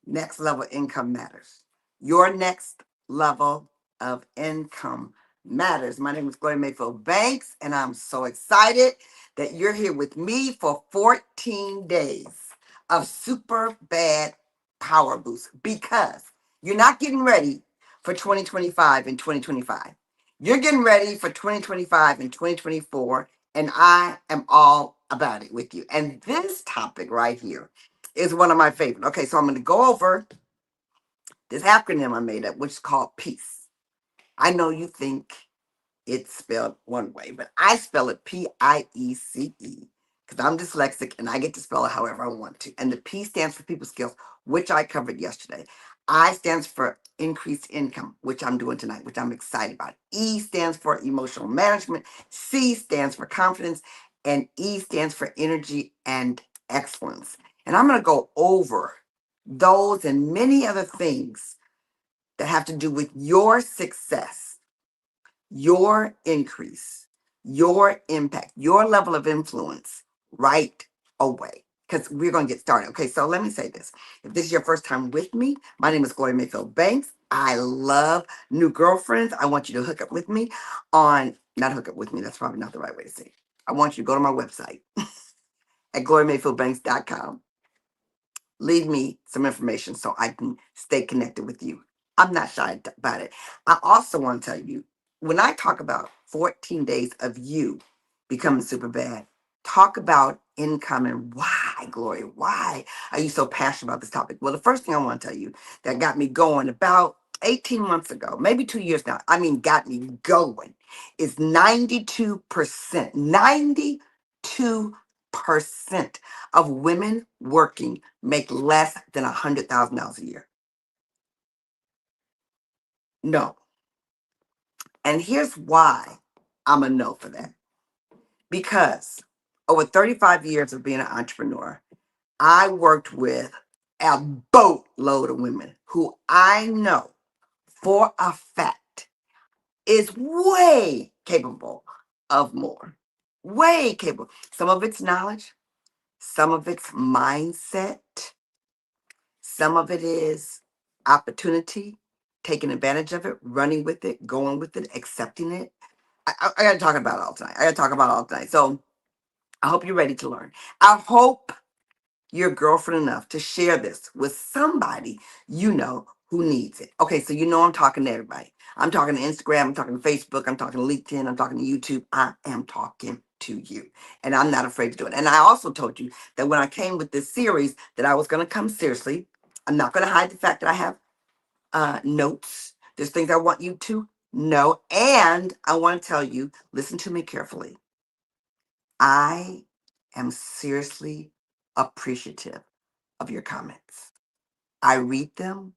Next level income matters. Your next level of income matters. My name is Gloria Mayfield Banks, and I'm so excited that you're here with me for 14 days of super bad power boost because you're not getting ready for 2025 and 2025. You're getting ready for 2025 and 2024, and I am all about it with you. And this topic right here is one of my favorite. Okay, so I'm going to go over this acronym I made up, which is called PEACE. I know you think it's spelled one way, but I spell it PIECE because I'm dyslexic and I get to spell it however I want to. And the P stands for people skills, which I covered yesterday. I stands for increased income, which I'm doing tonight, which I'm excited about. E stands for emotional management. C stands for confidence. And E stands for energy and excellence. And I'm going to go over those and many other things that have to do with your success, your increase, your impact, your level of influence right away. Because we're going to get started. Okay, so let me say this. If this is your first time with me, my name is Gloria Mayfield Banks. I love new girlfriends. I want you to hook up with me not hook up with me, that's probably not the right way to say it. I want you to go to my website at gloriamayfieldbanks.com. Leave me some information so I can stay connected with you. I'm not shy about it. I also want to tell you, when I talk about 14 days of you becoming super bad, talk about income and why, Gloria, why are you so passionate about this topic? Well, the first thing I want to tell you that got me going about 18 months ago, maybe 2 years now, got me going, is 92%. 92% of women working make less than $100,000 a year. No. And here's why I'm a no for that. Because over 35 years of being an entrepreneur, I worked with a boatload of women who I know for a fact is way capable of more. Way capable. Some of it's knowledge, some of it's mindset, some of it is opportunity, taking advantage of it, running with it, going with it, accepting it. I got to talk about it all tonight. I got to talk about it all tonight. So I hope you're ready to learn. I hope you're girlfriend enough to share this with somebody you know who needs it. Okay, so you know I'm talking to everybody. I'm talking to Instagram, I'm talking to Facebook, I'm talking to LinkedIn, I'm talking to YouTube. I am talking to you. And I'm not afraid to do it. And I also told you that when I came with this series that I was going to come seriously. I'm not going to hide the fact that I have notes. There's things I want you to know. And I want to tell you, listen to me carefully. I am seriously appreciative of your comments. I read them.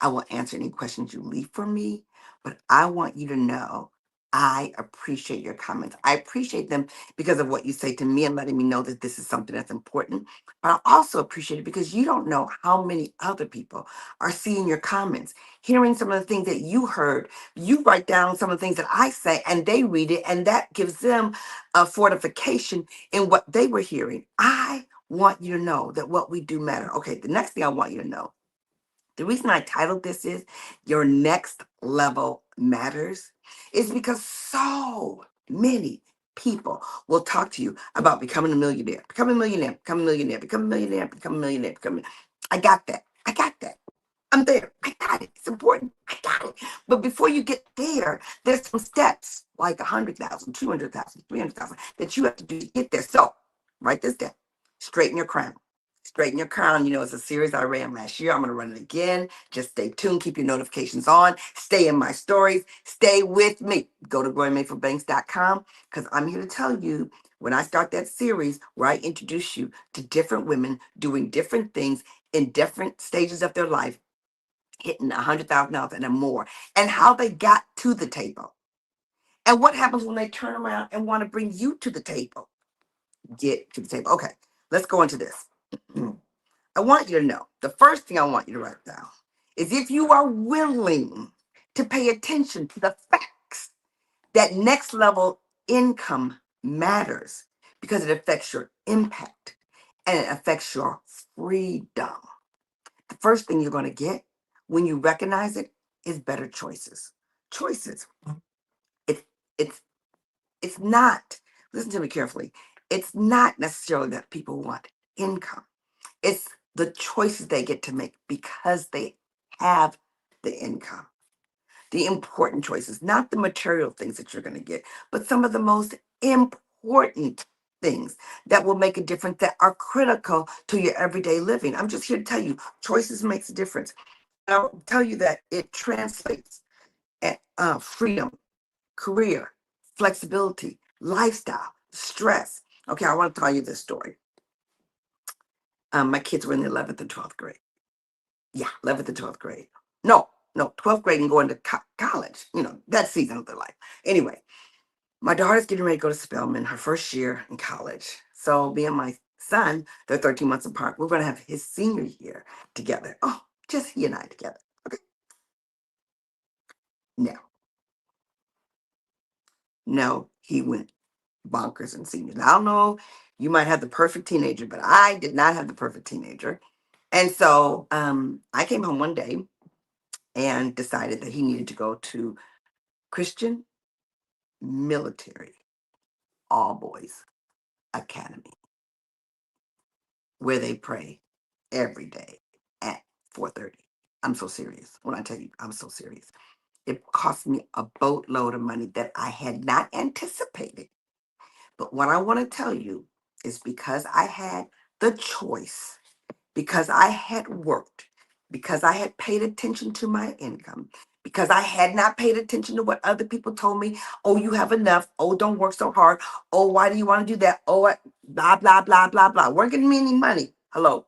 I will answer any questions you leave for me, but I want you to know I appreciate your comments. I appreciate them because of what you say to me and letting me know that this is something that's important. But I also appreciate it because you don't know how many other people are seeing your comments, hearing some of the things that you heard. You write down some of the things that I say and they read it, and that gives them a fortification in what they were hearing. I want you to know that what we do matter. Okay, the next thing I want you to know, the reason I titled this is Your Next Level Matters is because so many people will talk to you about becoming a millionaire, becoming a millionaire, becoming a millionaire, becoming a millionaire, becoming a millionaire, becoming. I got that. I got that. I'm there. I got it. It's important. I got it. But before you get there, there's some steps like 100,000, 200,000, 300,000 that you have to do to get there. So write this down. Straighten your crown. Straighten Your Crown. You know, it's a series I ran last year. I'm going to run it again. Just stay tuned. Keep your notifications on. Stay in my stories. Stay with me. Go to GloriaMayfieldBanks.com because I'm here to tell you when I start that series where I introduce you to different women doing different things in different stages of their life, hitting $100,000 and more, and how they got to the table. And what happens when they turn around and want to bring you to the table? Get to the table. Okay, let's go into this. I want you to know, the first thing I want you to write down is if you are willing to pay attention to the facts that next level income matters because it affects your impact and it affects your freedom. the first thing you're going to get when you recognize it is better choices. Choices. It's it's it's not. Listen to me carefully. It's not necessarily that people want income. It's the choices they get to make because they have the income. The important choices, not the material things that you're going to get, but some of the most important things that will make a difference that are critical to your everyday living. I'm just here to tell you, choices makes a difference. And I'll tell you that it translates at freedom, career, flexibility, lifestyle, stress. Okay, I want to tell you this story. My kids were in the 11th and 12th grade. Yeah, 11th and 12th grade. No, 12th grade and going to college, that season of their life. Anyway, my daughter's getting ready to go to Spelman, her first year in college. So me and my son, they're 13 months apart. We're going to have his senior year together. Oh, just he and I together. Okay. Now, no, he went bonkers in seniors. Now, I don't know, you might have the perfect teenager, but I did not have the perfect teenager. And so I came home one day and decided that he needed to go to Christian Military All Boys Academy, where they pray every day at 4:30. I'm so serious. When I tell you, I'm so serious. It cost me a boatload of money that I had not anticipated. But what I want to tell you is because I had the choice, because I had worked, because I had paid attention to my income, because I had not paid attention to what other people told me. Oh, you have enough. Oh, don't work so hard. Oh, why do you want to do that? Oh, blah, blah, blah, blah, blah. Weren't getting me any money. Hello.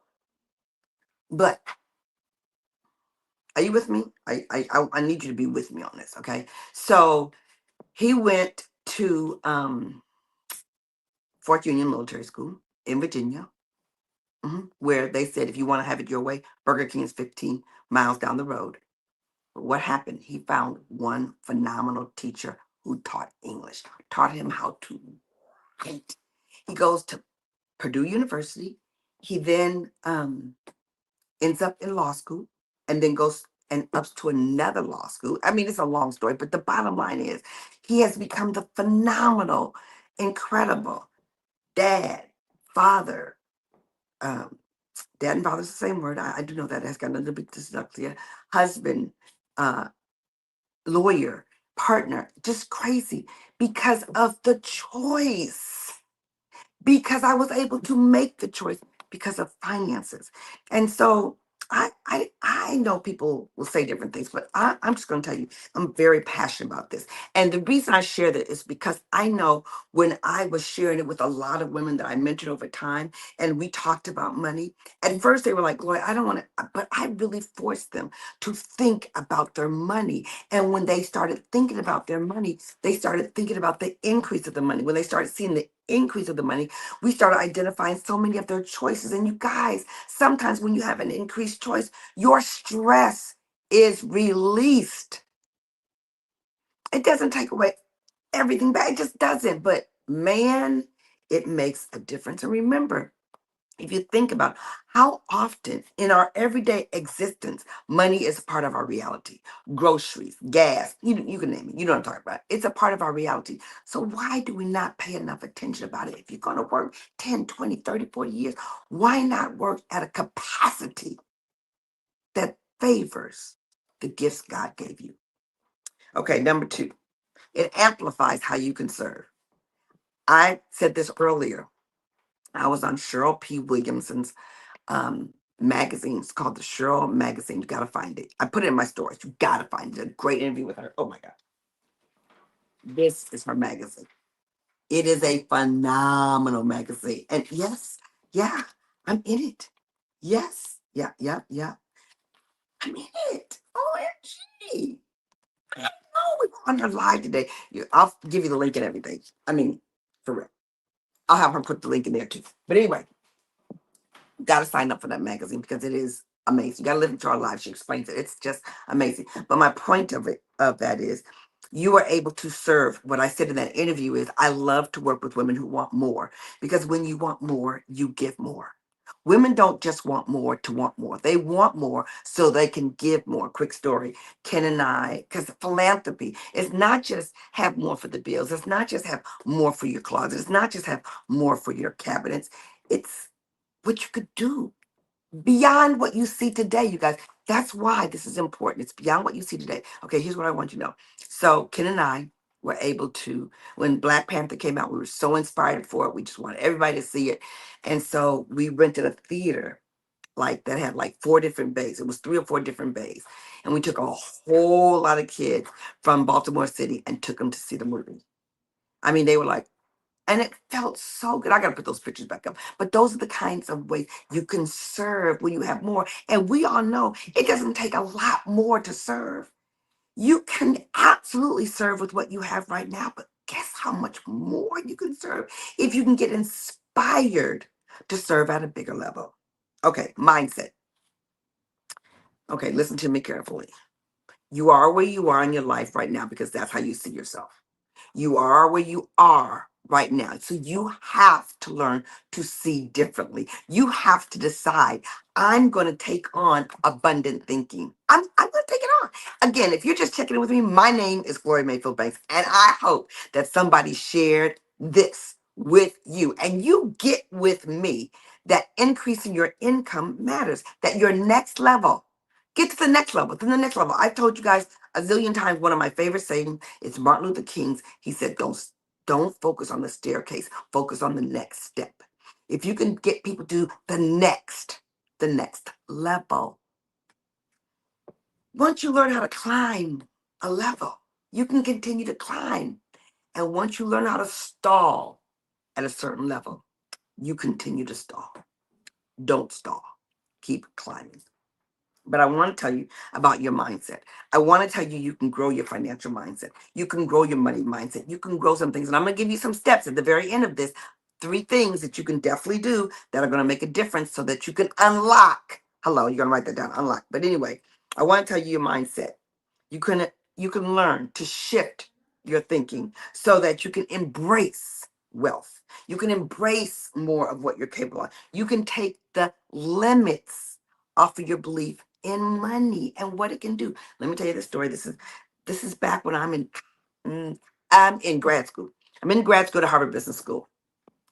But are you with me? I need you to be with me on this, okay? So he went to Fort Union Military School in Virginia, where they said if you want to have it your way, Burger King is 15 miles down the road. But what happened? He found one phenomenal teacher who taught English, taught him how to write. He goes to Purdue University. He then ends up in law school and then goes and ups to another law school. I mean, it's a long story, but the bottom line is he has become the phenomenal, incredible dad, father. Um, Dad and father's the same word. I do know that. It has got nothing to do with dyslexia. Husband, uh, lawyer, partner, just crazy because of the choice. Because I was able to make the choice because of finances. And so I know people will say different things, but I'm just going to tell you, I'm very passionate about this. And the reason I share that is because I know when I was sharing it with a lot of women that I mentored over time, and we talked about money, at first they were like, Gloria, I don't want to, but I really forced them to think about their money. And when they started thinking about their money, they started thinking about the increase of the money. When they started seeing the increase of the money, we started identifying so many of their choices. And you guys, sometimes when you have an increased choice, your stress is released. It doesn't take away everything back, it just doesn't. But man, it makes a difference. And remember, if you think about how often in our everyday existence, money is a part of our reality. Groceries, gas, you can name it. You know what I'm talking about. It's a part of our reality. So why do we not pay enough attention about it? If you're going to work 10, 20, 30, 40 years, why not work at a capacity that favors the gifts God gave you? Okay, number two, it amplifies how you can serve. I said this earlier. I was on Cheryl P. Williamson's magazine. It's called the Cheryl Magazine. You gotta find it. I put it in my stories. You gotta find it. A great interview with her. Oh my God. This is her magazine. It is a phenomenal magazine. And yes, yeah, I'm in it. Yes. Yeah, yeah, yeah. I'm in it. OMG. Oh, we're on her live today. I'll give you the link and everything. I mean, for real. I'll have her put the link in there too. But anyway, got to sign up for that magazine because it is amazing. You got to listen to our live. She explains it. It's just amazing. But my point of that is you are able to serve. What I said in that interview is I love to work with women who want more because when you want more, you give more. Women don't just want more to want more. They want more so they can give more. Quick story. Ken and I, because philanthropy is not just have more for the bills. It's not just have more for your closet. It's not just have more for your cabinets. It's what you could do beyond what you see today, you guys. That's why this is important. It's beyond what you see today. Okay, here's what I want you to know. So Ken and I were able to, when Black Panther came out, we were so inspired for it. We just wanted everybody to see it. And so we rented a theater like that had like four different bays. It was three or four different bays. And we took a whole lot of kids from Baltimore City and took them to see the movie. I mean, they were like, and it felt so good. I got to put those pictures back up. But those are the kinds of ways you can serve when you have more. And we all know it doesn't take a lot more to serve. You can absolutely serve with what you have right now, but guess how much more you can serve if you can get inspired to serve at a bigger level. Okay, mindset. Okay, listen to me carefully. You are where you are in your life right now because that's how you see yourself. You are where you are right now. So you have to learn to see differently. You have to decide, I'm going to take on abundant thinking. I'm going to take it on. Again, if you're just checking in with me, my name is Gloria Mayfield Banks, and I hope that somebody shared this with you and you get with me that increasing your income matters, that your next level, get to the next level, to the next level. I've told you guys a zillion times, one of my favorite sayings is Martin Luther King's. He said, don't focus on the staircase, focus on the next step. If you can get people to the next level. Once you learn how to climb a level, you can continue to climb. And once you learn how to stall at a certain level, you continue to stall. Don't stall. Keep climbing. But I want to tell you about your mindset. I want to tell you you can grow your financial mindset. You can grow your money mindset. You can grow some things. And I'm going to give you some steps at the very end of this. 3 things that you can definitely do that are going to make a difference so that you can unlock. Hello, you're going to write that down, unlock. But anyway, I want to tell you your mindset. You can you can learn to shift your thinking so that you can embrace wealth. You can embrace more of what you're capable of. You can take the limits off of your belief in money and what it can do. Let me tell you the story. This is back when I'm in grad school. I'm in grad school at Harvard Business School.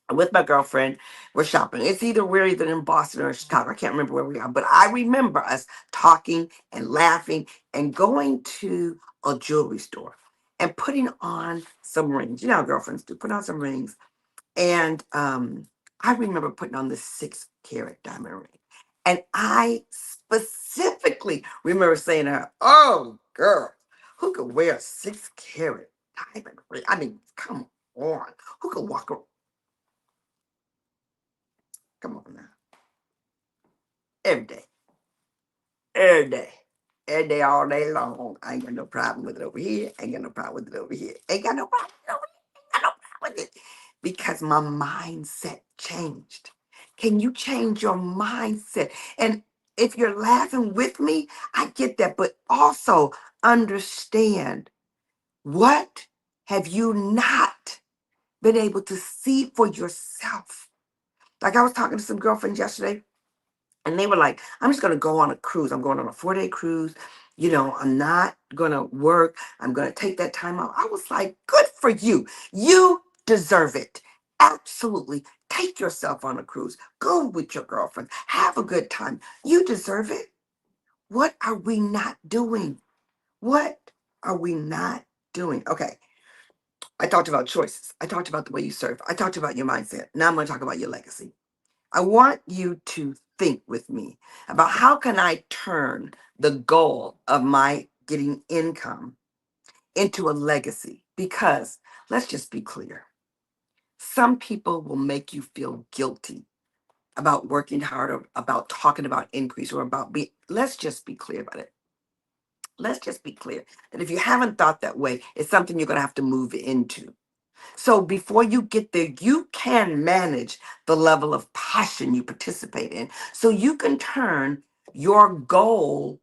I'm with my girlfriend. We're shopping. It's either we're either in Boston or Chicago. I can't remember where we are, but I remember us talking and laughing and going to a jewelry store and putting on some rings. You know how girlfriends do, put on some rings. And I remember putting on this 6 carat diamond ring. And I specifically remember saying to her, "Oh, girl, who could wear a 6 carat diamond ring? I mean, come on. Who could walk around? Come on now. Every day. Every day. Every day, all day long. I ain't got no problem with it over here. Ain't got no problem with it over here. Ain't got no problem with it over here. Ain't got no problem with it. Because my mindset changed. Can you change your mindset? And if you're laughing with me, I get that. But also understand, what have you not been able to see for yourself? Like I was talking to some girlfriends yesterday, and they were like, I'm just going to go on a cruise. I'm going on a 4-day cruise. I'm not going to work. I'm going to take that time out. I was like, good for you. You deserve it. Absolutely. Take yourself on a cruise. Go with your girlfriend. Have a good time. You deserve it. What are we not doing? What are we not doing? Okay. I talked about choices. I talked about the way you serve. I talked about your mindset. Now I'm going to talk about your legacy. I want you to think with me about how can I turn the goal of my getting income into a legacy? Because let's just be clear. Some people will make you feel guilty about working hard or about talking about increase or about let's just be clear about it. Let's just be clear that if you haven't thought that way, it's something you're going to have to move into. So before you get there, you can manage the level of passion you participate in. So you can turn your goal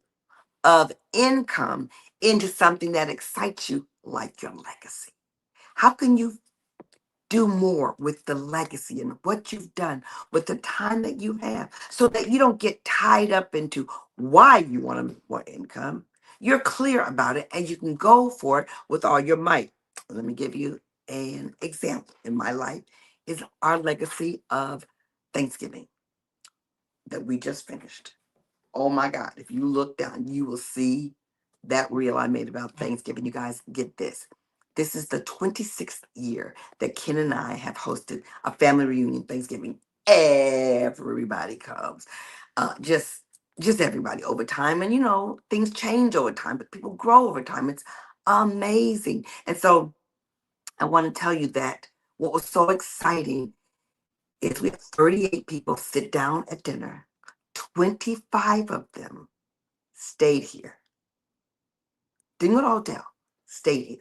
of income into something that excites you, like your legacy. How can you do more with the legacy and what you've done with the time that you have so that you don't get tied up into why you want to make more income. You're clear about it and you can go for it with all your might. Let me give you an example. In my life is our legacy of Thanksgiving that we just finished. Oh my God, if you look down, you will see that reel I made about Thanksgiving. You guys get this. This is the 26th year that Ken and I have hosted a family reunion Thanksgiving. Everybody comes. Just everybody over time. And you know, things change over time, but people grow over time. It's amazing. And so I want to tell you that what was so exciting is we have 38 people sit down at dinner. 25 of them stayed here. Didn't go to hotel, stayed here.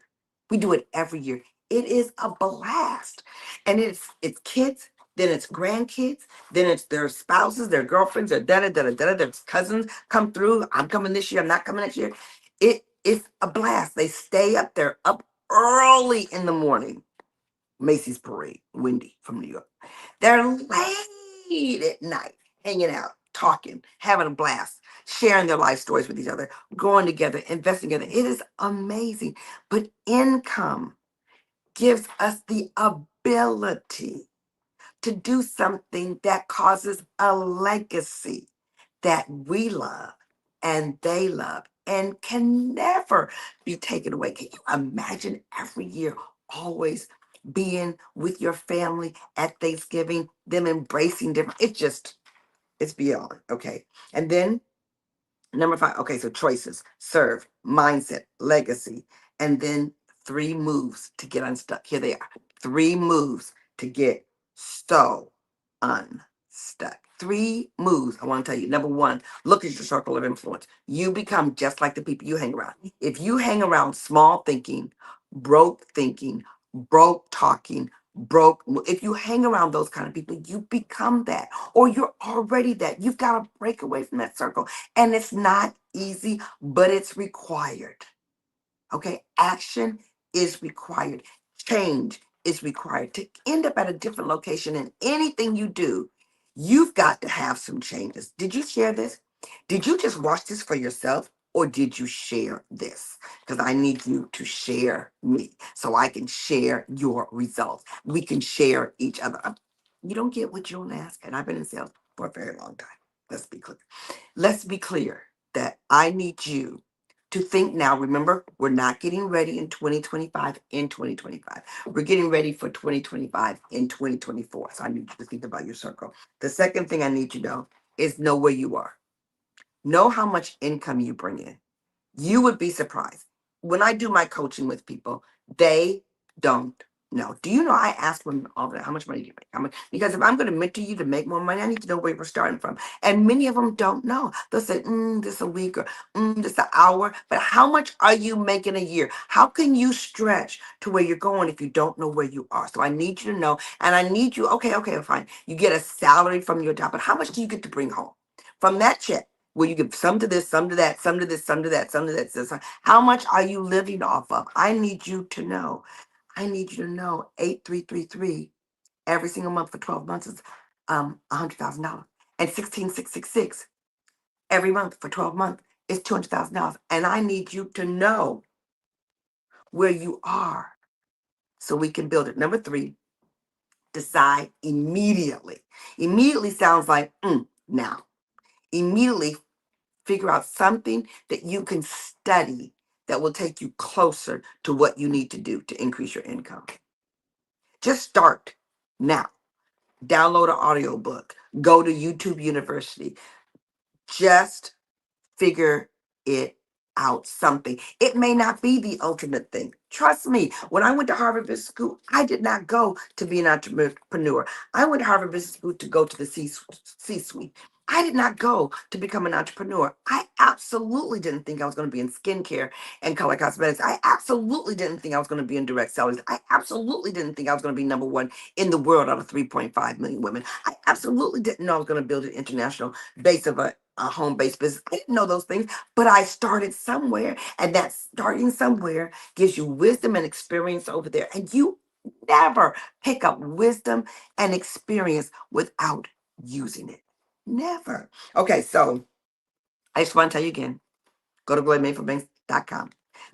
We do it every year. It is a blast. And it's kids, then it's grandkids, then it's their spouses, their girlfriends, their their cousins come through. I'm coming this year, I'm not coming next year. It's a blast. They stay up there up early in the morning. Macy's Parade, Wendy from New York. They're late at night, hanging out, talking, having a blast, sharing their life stories with each other, growing together, investing together. It is amazing. But income gives us the ability to do something that causes a legacy that we love and they love and can never be taken away. Can you imagine every year always being with your family at Thanksgiving, them embracing different? It's beyond. Okay. And then number 5, okay, so choices, serve, mindset, legacy, and then 3 moves to get unstuck. Here they are. 3 moves to get so unstuck. 3 moves I want to tell you. Number 1, look at your circle of influence. You become just like the people you hang around. If you hang around small thinking, broke talking, if you hang around those kind of people, you become that, or you're already that. You've got to break away from that circle. And it's not easy, but it's required. Okay? Action is required. Change is required. To end up at a different location in anything you do, you've got to have some changes. Did you share this? Did you just watch this for yourself? Or did you share this? Because I need you to share me so I can share your results. We can share each other. You don't get what you don't ask. And I've been in sales for a very long time. Let's be clear. Let's be clear that I need you to think now. Remember, we're not getting ready in 2025 in 2025. We're getting ready for 2025 in 2024. So I need you to think about your circle. The second thing I need you to know where you are. Know how much income you bring in. You would be surprised. When I do my coaching with people, they don't know. Do you know I ask them all that, how much money do you make? How much? Because if I'm going to mentor you to make more money, I need to know where we're starting from. And many of them don't know. They'll say, this a week or this an hour. But how much are you making a year? How can you stretch to where you're going if you don't know where you are? So I need you to know, and I need you, okay, fine. You get a salary from your job, but how much do you get to bring home from that check? Will you give some to this, some to that, some to this, some to that, some to that? How much are you living off of? I need you to know. I need you to know 8333 every single month for 12 months is $100,000. And 16666 every month for 12 months is $200,000. And I need you to know where you are so we can build it. Number 3, decide immediately. Immediately sounds like now. Immediately figure out something that you can study that will take you closer to what you need to do to increase your income. Just start now. Download an audiobook. Go to YouTube University. Just figure it out something. It may not be the ultimate thing. Trust me, when I went to Harvard Business School, I did not go to be an entrepreneur. I went to Harvard Business School to go to the C-suite. I did not go to become an entrepreneur. I absolutely didn't think I was going to be in skincare and color cosmetics. I absolutely didn't think I was going to be in direct selling. I absolutely didn't think I was going to be number 1 in the world out of 3.5 million women. I absolutely didn't know I was going to build an international base of a home-based business. I didn't know those things, but I started somewhere, and that starting somewhere gives you wisdom and experience over there. And you never pick up wisdom and experience without using it. Never. Okay, so I just want to tell you again, go to glorymadeforbanks.com.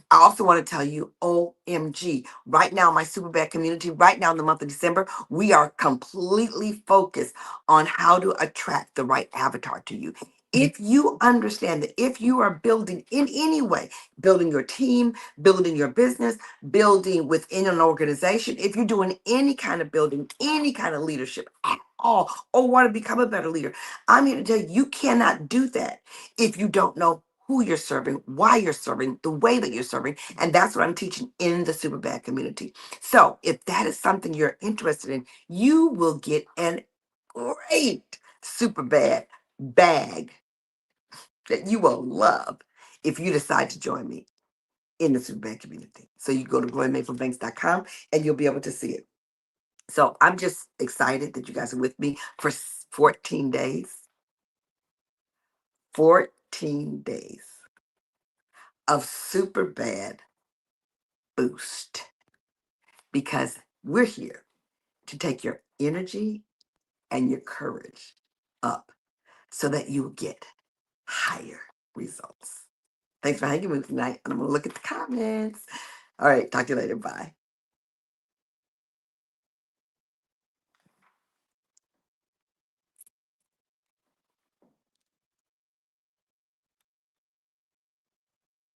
I also want to tell you, OMG, right now, my super bad community, right now in the month of December, we are completely focused on how to attract the right avatar to you. If you understand that if you are building in any way, building your team, building your business, building within an organization, if you're doing any kind of building, any kind of leadership at all, or want to become a better leader, I'm here to tell you, you cannot do that if you don't know who you're serving, why you're serving, the way that you're serving. And that's what I'm teaching in the super bad community. So if that is something you're interested in, you will get an great super bad bag that you will love if you decide to join me in the super bad community. So you go to glorymadeforbanks.com and you'll be able to see it. So I'm just excited that you guys are with me for 14 days. 14 days of super bad boost because we're here to take your energy and your courage up so that you will get higher results. Thanks for hanging with me tonight. And I'm going to look at the comments. All right. Talk to you later. Bye.